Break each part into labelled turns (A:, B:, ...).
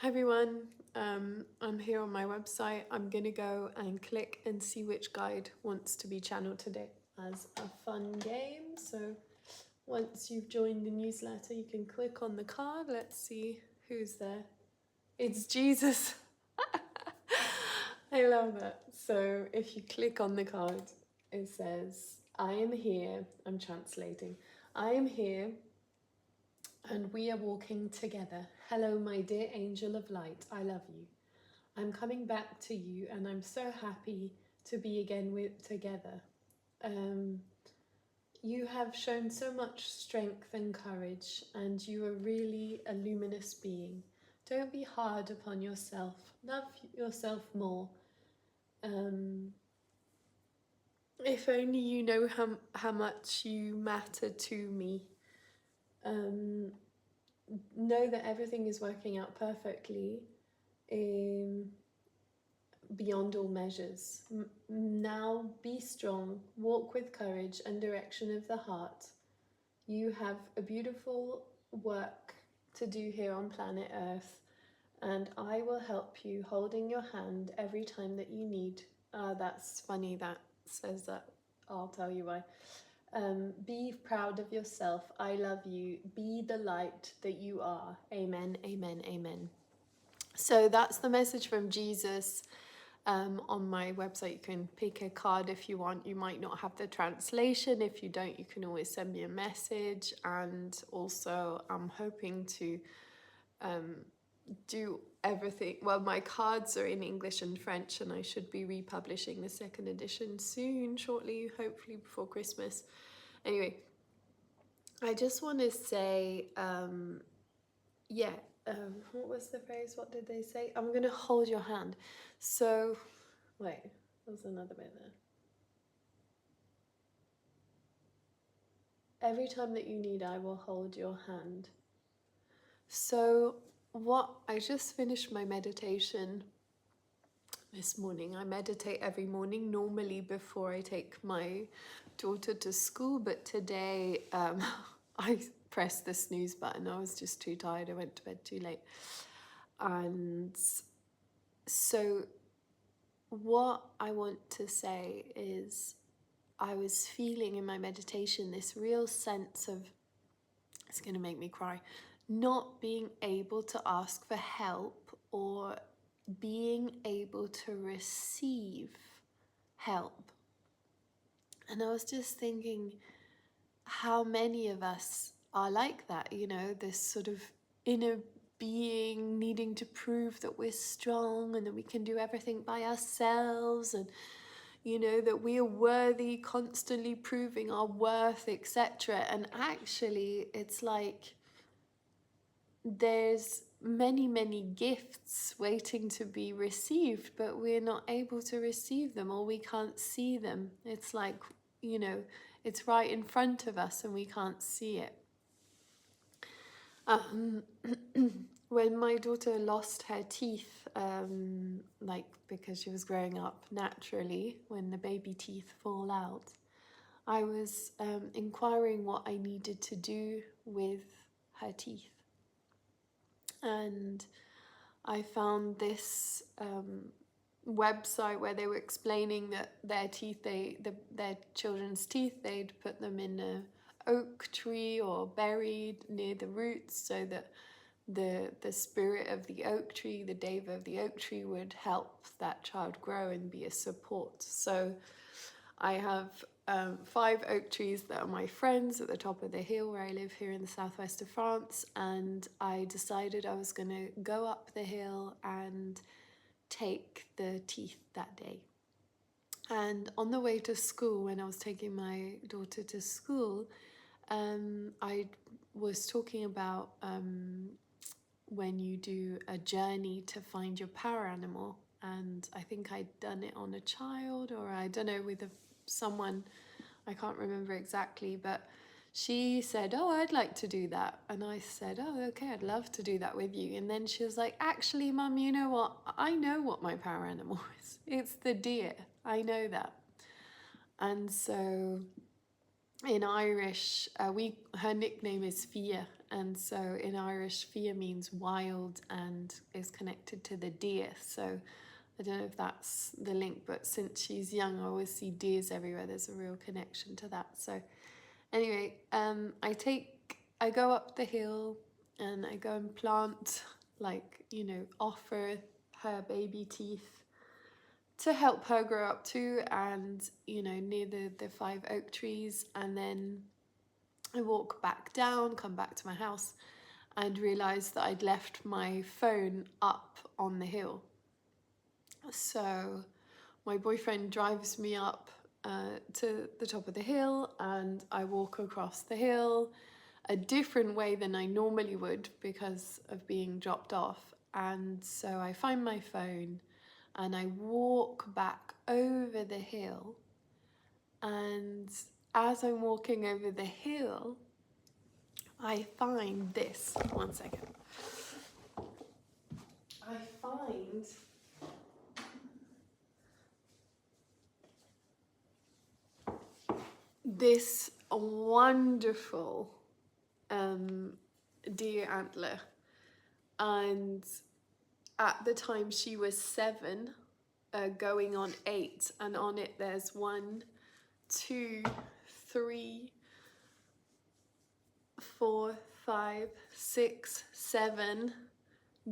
A: Hi everyone, I'm here on my website. I'm going to go and click and see which guide wants to be channeled today as a fun game. So once you've joined the newsletter, you can click on the card. Let's see who's there. It's Jesus. I love that. So if you click on the card, it says, I am here. I'm translating. I am here and we are walking together. Hello, my dear angel of light. I love you. I'm coming back to you and I'm so happy to be again together. You have shown so much strength and courage, and you are really a luminous being. Don't be hard upon yourself. Love yourself more. If only you know how much you matter to me. Know that everything is working out perfectly. Beyond all measures. Now be strong, walk with courage and direction of the heart. You have a beautiful work to do here on planet Earth, and I will help you, holding your hand every time that you need. That's funny that says that. I'll tell you why. Be proud of yourself. I love you. Be the light that you are. Amen, amen, amen. So that's the message from Jesus. On my website, you can pick a card if you want. You might not have the translation. If you don't, you can always send me a message. And also, I'm hoping to do everything. Well, my cards are in English and French, and I should be republishing the second edition soon, shortly, hopefully before Christmas. Anyway, I just want to say, what was the phrase? What did they say? I'm going to hold your hand. So, wait, there's another bit there. Every time that you need, I will hold your hand. So, I just finished my meditation this morning. I meditate every morning, normally before I take my daughter to school, but today I pressed the snooze button. I was just too tired. I went to bed too late. And so what I want to say is I was feeling in my meditation this real sense of, it's going to make me cry, not being able to ask for help or being able to receive help. And I was just thinking how many of us are like that, you know, this sort of inner being needing to prove that we're strong and that we can do everything by ourselves, and you know that we are worthy, constantly proving our worth, etc. And actually it's like there's many gifts waiting to be received, but we're not able to receive them, or we can't see them. It's like, you know, it's right in front of us and we can't see it. When my daughter lost her teeth, because she was growing up naturally, when the baby teeth fall out, I was inquiring what I needed to do with her teeth. And I found this website where they were explaining that their teeth, their children's teeth, they'd put them in a oak tree or buried near the roots, so that the spirit of the oak tree, the Deva of the oak tree, would help that child grow and be a support. So I have 5 oak trees that are my friends at the top of the hill where I live here in the southwest of France, and I decided I was going to go up the hill and take the teeth that day. And on the way to school, when I was taking my daughter to school, I was talking about when you do a journey to find your power animal, and I think I'd done it on a child, or I don't know, with someone, I can't remember exactly, but she said, oh, I'd like to do that. And I said, oh, okay, I'd love to do that with you. And then she was like, actually, Mum, you know what? I know what my power animal is. It's the deer. I know that. And so in Irish, her nickname is Fia, And so in Irish, fia means wild and is connected to the deer. So I don't know if that's the link, but since she's young, I always see deers everywhere. There's a real connection to that. So anyway, I go up the hill and I go and plant, like, you know, offer her baby teeth to help her grow up too, and, you know, near the 5 oak trees. And then I walk back down, come back to my house, and realise that I'd left my phone up on the hill. So my boyfriend drives me up to the top of the hill, and I walk across the hill a different way than I normally would because of being dropped off. And so I find my phone and I walk back over the hill. And as I'm walking over the hill, I find this. One second. I find this wonderful deer antler, and at the time she was 7, going on 8, and on it there's 1, 2, 3, 4, 5, 6, 7,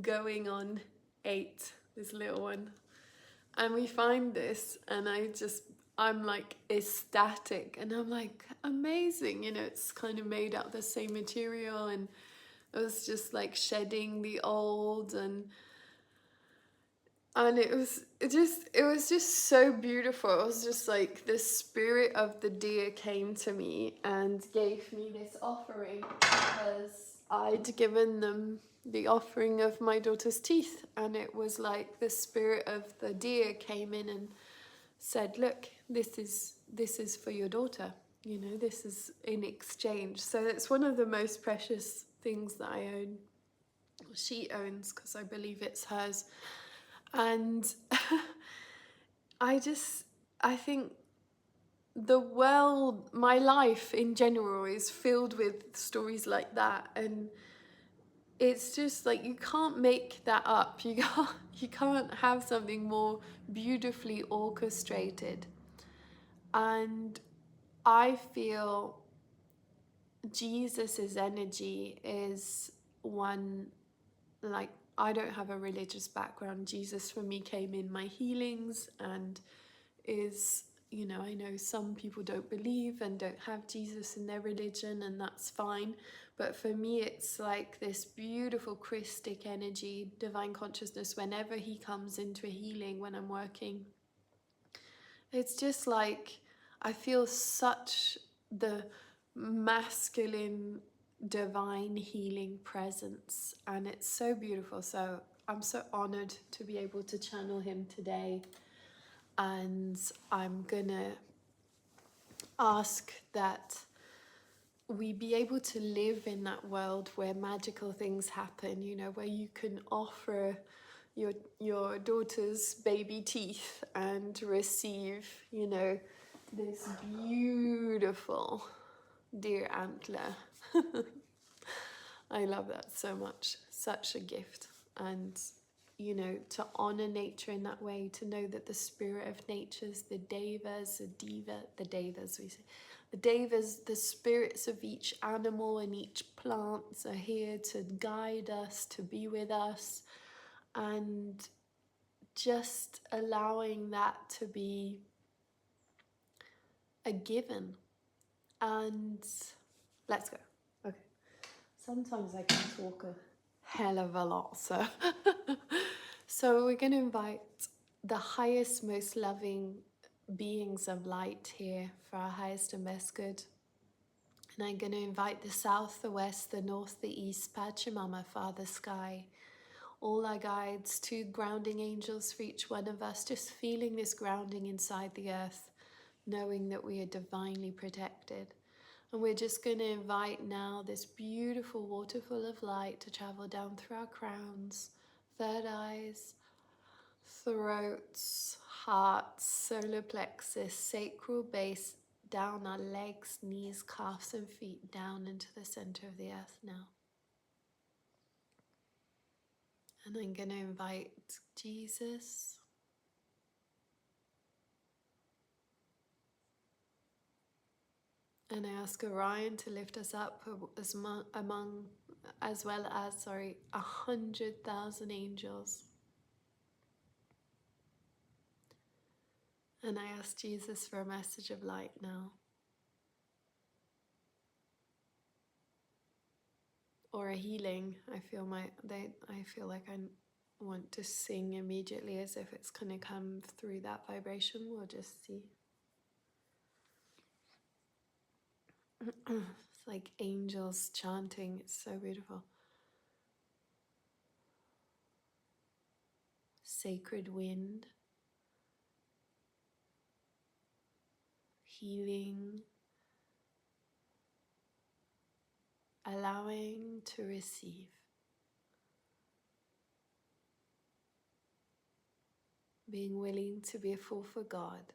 A: going on 8, this little one. And we find this, and I'm like ecstatic, and I'm like, amazing, you know, it's kind of made out of the same material, and it was just like shedding the old, and it was just so beautiful. It was just like the spirit of the deer came to me and gave me this offering because I'd given them the offering of my daughter's teeth, and it was like the spirit of the deer came in and said, look, this is for your daughter, you know, this is in exchange. So it's one of the most precious things that I own. She owns, because I believe it's hers. And I think the world, my life in general, is filled with stories like that, and it's just like, you can't make that up. You can't have something more beautifully orchestrated. And I feel Jesus's energy is one, like, I don't have a religious background. Jesus for me came in my healings and is, you know, I know some people don't believe and don't have Jesus in their religion, and that's fine. But for me, it's like this beautiful Christic energy, divine consciousness, whenever he comes into a healing, when I'm working. It's just like, I feel such the masculine divine healing presence, and it's so beautiful. So I'm so honored to be able to channel him today, and I'm gonna ask that we be able to live in that world where magical things happen, you know, where you can offer your daughter's baby teeth and receive, you know, this beautiful deer antler. I love that so much. Such a gift. And, you know, to honor nature in that way, to know that the spirit of nature's, the Devas, the Devas, we say, the Devas, the spirits of each animal and each plant are here to guide us, to be with us, and just allowing that to be a given. And let's go. Okay. Sometimes I can talk a hell of a lot, so so we're going to invite the highest, most loving beings of light here for our highest and best good. And I'm going to invite the south, the west, the north, the east, Pachamama, Father Sky, all our guides, 2 grounding angels for each one of us, just feeling this grounding inside the earth, knowing that we are divinely protected. And we're just going to invite now this beautiful waterfall of light to travel down through our crowns, third eyes, throats, hearts, solar plexus, sacral base, down our legs, knees, calves and feet, down into the center of the earth now. And I'm going to invite Jesus, and I ask Orion to lift us up as well as 100,000 angels. And I ask Jesus for a message of light now, or a healing. I feel like I want to sing immediately, as if it's going to come through that vibration. We'll just see. It's like angels chanting. It's so beautiful. Sacred wind, healing, allowing to receive, being willing to be a fool for God.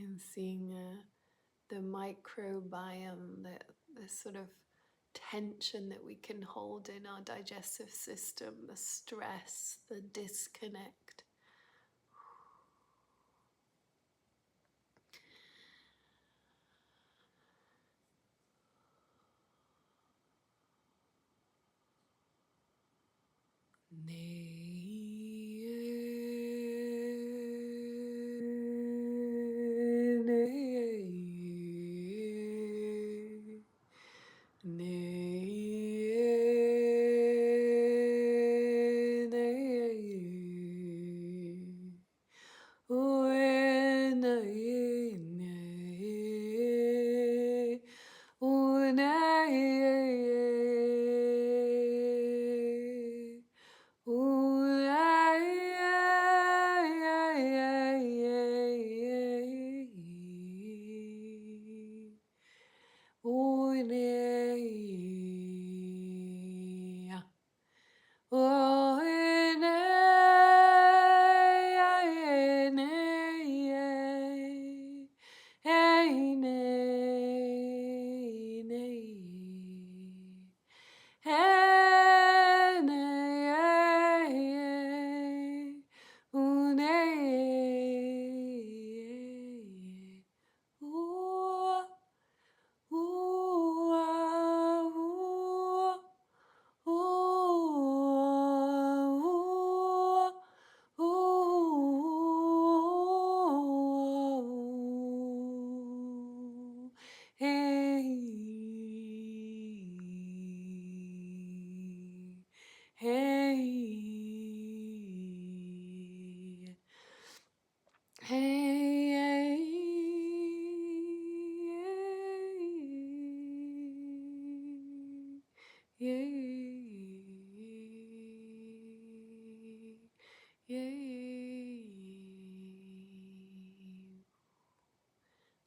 A: And seeing the microbiome, the sort of tension that we can hold in our digestive system, the stress, the disconnect.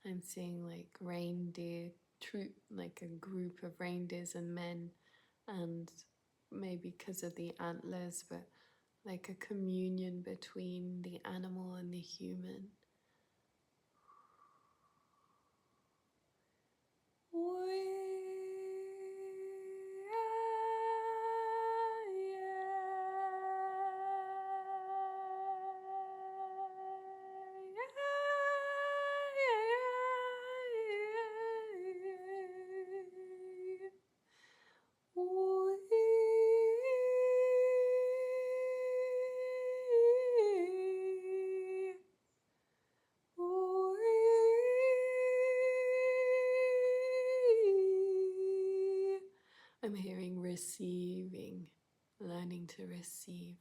A: I'm seeing like reindeer troop, like a group of reindeers and men, and maybe because of the antlers, but like a communion between the animal and the human. I'm hearing receiving, learning to receive.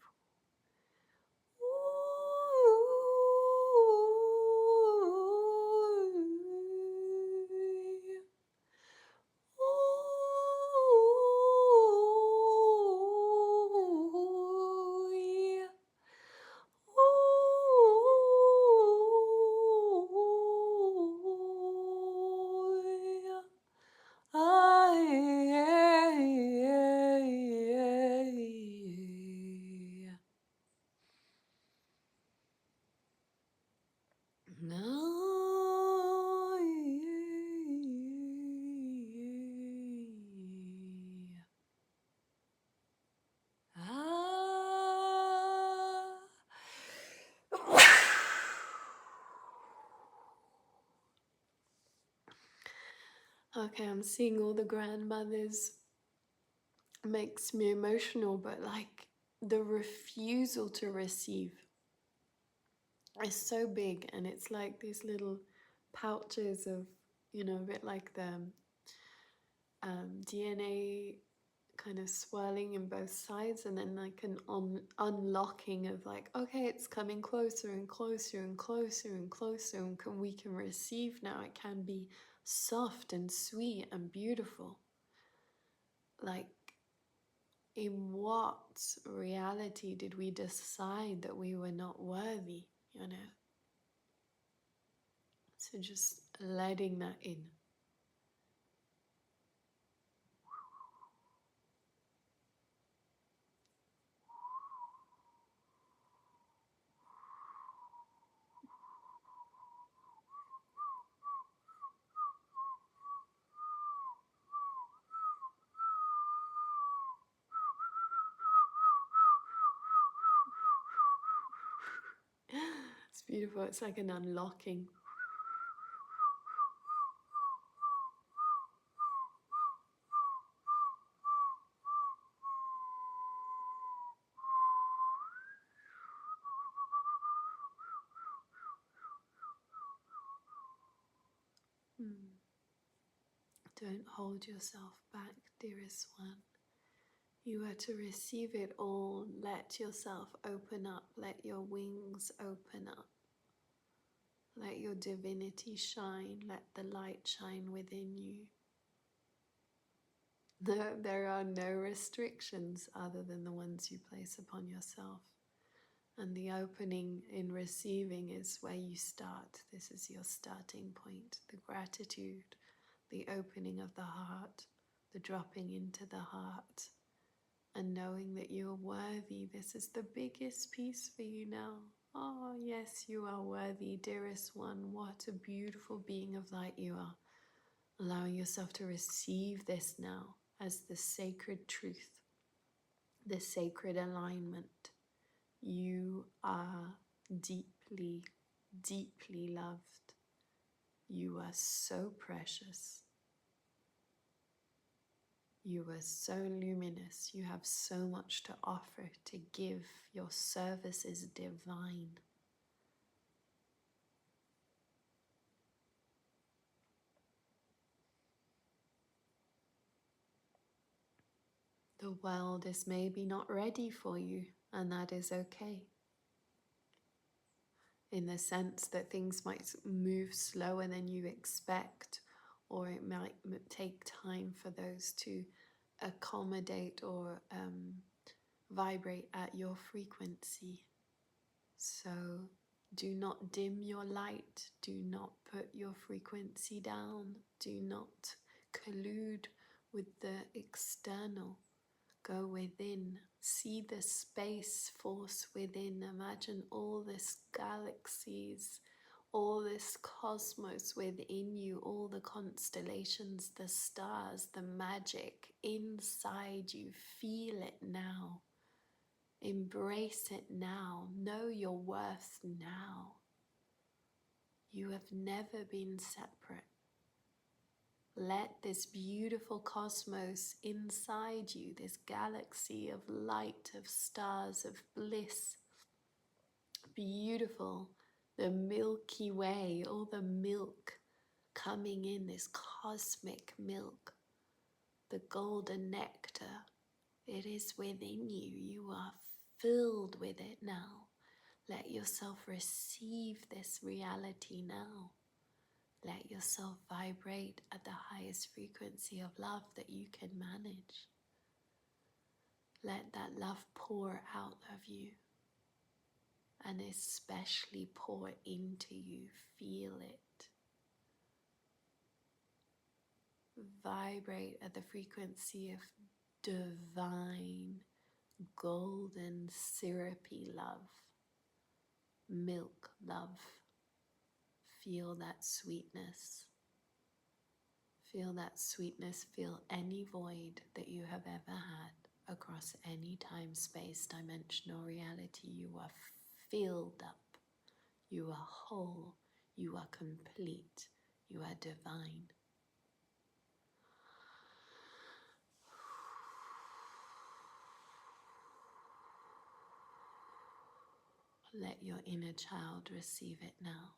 A: Okay, I'm seeing all the grandmothers. Makes me emotional, but like the refusal to receive is so big, and it's like these little pouches of, you know, a bit like the DNA kind of swirling in both sides, and then like an unlocking of like, okay, it's coming closer and closer and closer and closer, and we can receive now. It can be soft and sweet and beautiful. Like, in what reality did we decide that we were not worthy, you know? So just letting that in. It's beautiful. It's like an unlocking. Hmm. Don't hold yourself back, dearest one. You are to receive it all. Let yourself open up. Let your wings open up. Let your divinity shine. Let the light shine within you. There are no restrictions other than the ones you place upon yourself. And the opening in receiving is where you start. This is your starting point. The gratitude, the opening of the heart, the dropping into the heart, and knowing that you're worthy. This is the biggest piece for you now. Oh, yes, you are worthy, dearest one. What a beautiful being of light you are. Allowing yourself to receive this now as the sacred truth, the sacred alignment. You are deeply, deeply loved. You are so precious. You are so luminous. You have so much to offer, to give. Your service is divine. The world is maybe not ready for you, and that is okay. In the sense that things might move slower than you expect, or it might take time for those to accommodate or vibrate at your frequency. So do not dim your light, do not put your frequency down, do not collude with the external. Go within, see the space force within. Imagine all this galaxies, all this cosmos within you, all the constellations, the stars, the magic inside you. Feel it now. Embrace it now. Know your worth now. You have never been separate. Let this beautiful cosmos inside you, this galaxy of light, of stars, of bliss, beautiful, the Milky Way, all the milk coming in, this cosmic milk, the golden nectar, it is within you. You are filled with it now. Let yourself receive this reality now. Let yourself vibrate at the highest frequency of love that you can manage. Let that love pour out of you, and especially pour into you. Feel it. Vibrate at the frequency of divine, golden, syrupy love. Milk love. Feel that sweetness. Feel that sweetness. Feel any void that you have ever had across any time, space, dimensional reality. You are filled up. You are whole. You are complete. You are divine. Let your inner child receive it now.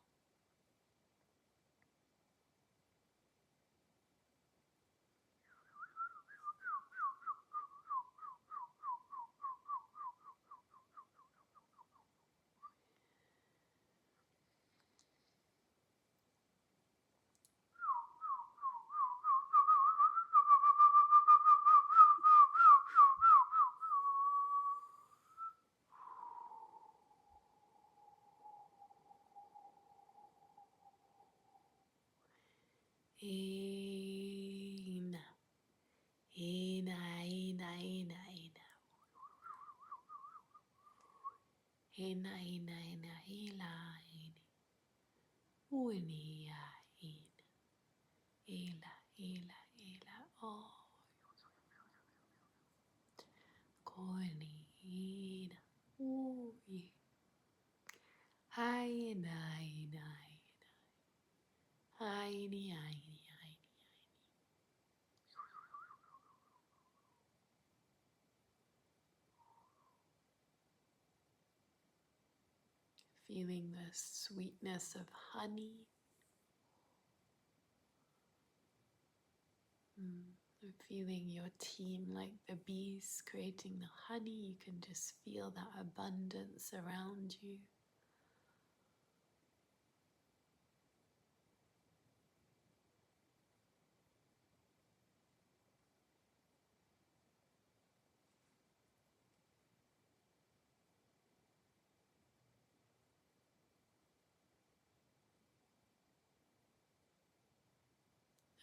A: Ina, ina, ina, ina, ina. Ina, ina, ina, ila, ini. Uni, ya, ina. Ila, ila, ila, oh. Koni, ina. Ui. Hai, ina, ina, ina. Aini, aini, aini. Feeling the sweetness of honey. And feeling your team like the bees creating the honey. You can just feel that abundance around you.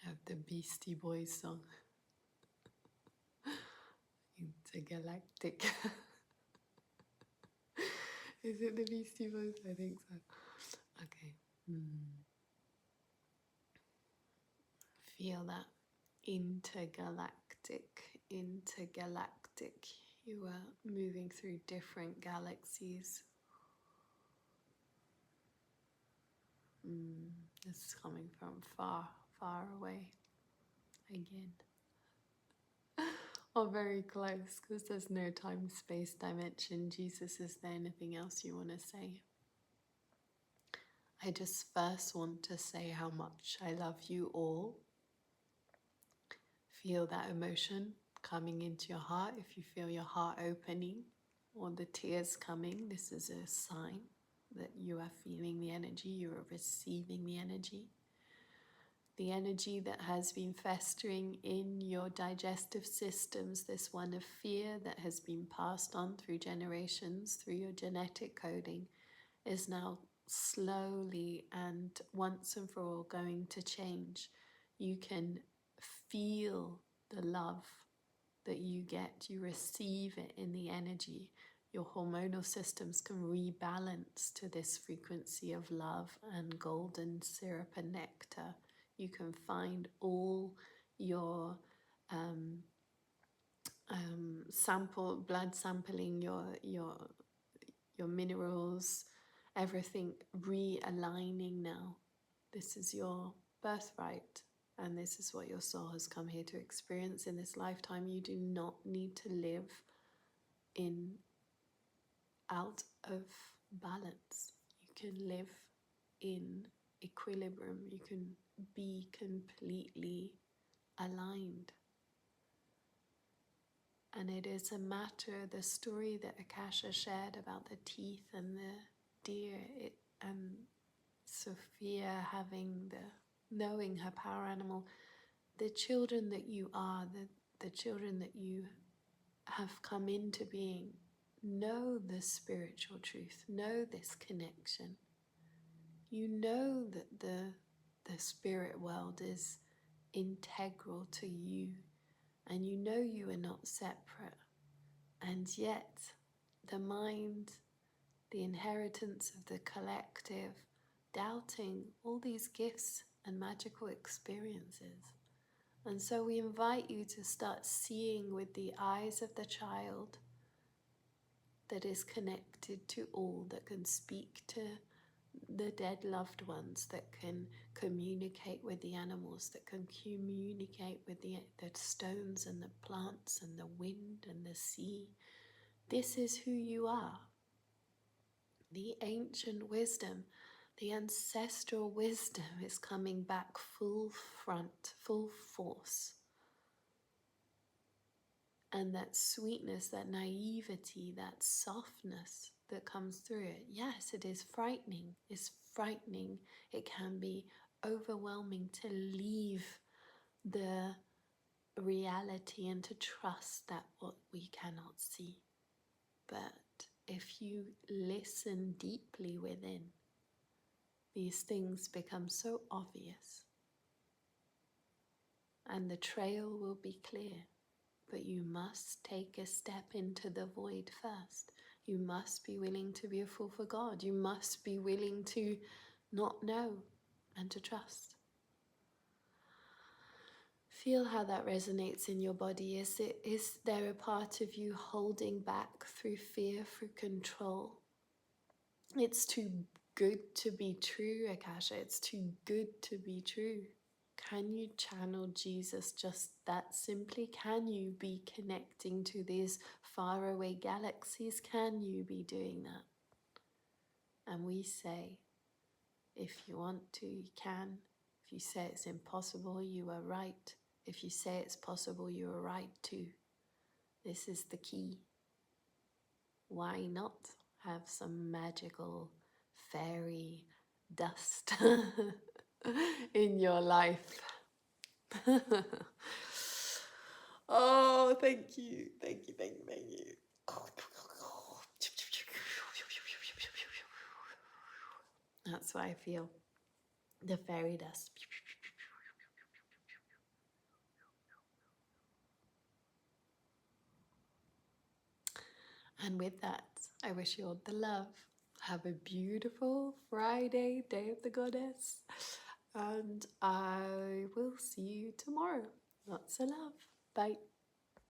A: Of the Beastie Boys song. Intergalactic. Is it the Beastie Boys? I think so. Okay. Feel that intergalactic. You are moving through different galaxies. This is coming from far, far away. Again. Or very close, because there's no time, space, dimension. Jesus, is there anything else you want to say? I just first want to say how much I love you all. Feel that emotion coming into your heart. If you feel your heart opening or the tears coming, this is a sign that you are feeling the energy, you are receiving the energy. The energy that has been festering in your digestive systems, this one of fear that has been passed on through generations, through your genetic coding, is now slowly and once and for all going to change. You can feel the love that you get, you receive it in the energy. Your hormonal systems can rebalance to this frequency of love and golden syrup and nectar. You can find all your blood sampling, your minerals, everything realigning now. This is your birthright, and this is what your soul has come here to experience in this lifetime. You do not need to live out of balance. You can live in equilibrium. You can be completely aligned. And it is a matter, the story that Akasha shared about the teeth and the deer, and Sophia knowing her power animal, the children that you are, the children that you have come into being, know the spiritual truth, know this connection. You know that the spirit world is integral to you, and you know you are not separate. And yet, the mind, the inheritance of the collective, doubting all these gifts and magical experiences. And so we invite you to start seeing with the eyes of the child that is connected to all, that can speak to the dead loved ones, that can communicate with the animals, that can communicate with the stones and the plants and the wind and the sea. This is who you are. The ancient wisdom, the ancestral wisdom is coming back full front, full force. And that sweetness, that naivety, that softness that comes through it. Yes, it is frightening. It's frightening. It can be overwhelming to leave the reality and to trust that what we cannot see. But if you listen deeply within, these things become so obvious and the trail will be clear. But you must take a step into the void first. You must be willing to be a fool for God. You must be willing to not know and to trust. Feel how that resonates in your body. Is there a part of you holding back through fear, through control? It's too good to be true, Akasha. It's too good to be true. Can you channel Jesus just that simply? Can you be connecting to these faraway galaxies? Can you be doing that? And we say, if you want to, you can. If you say it's impossible, you are right. If you say it's possible, you are right too. This is the key. Why not have some magical fairy dust in your life? Oh, thank you. Thank you, thank you, thank you. That's what I feel. The fairy dust. And with that, I wish you all the love. Have a beautiful Friday, Day of the Goddess. And I will see you tomorrow. Lots of love. Bye.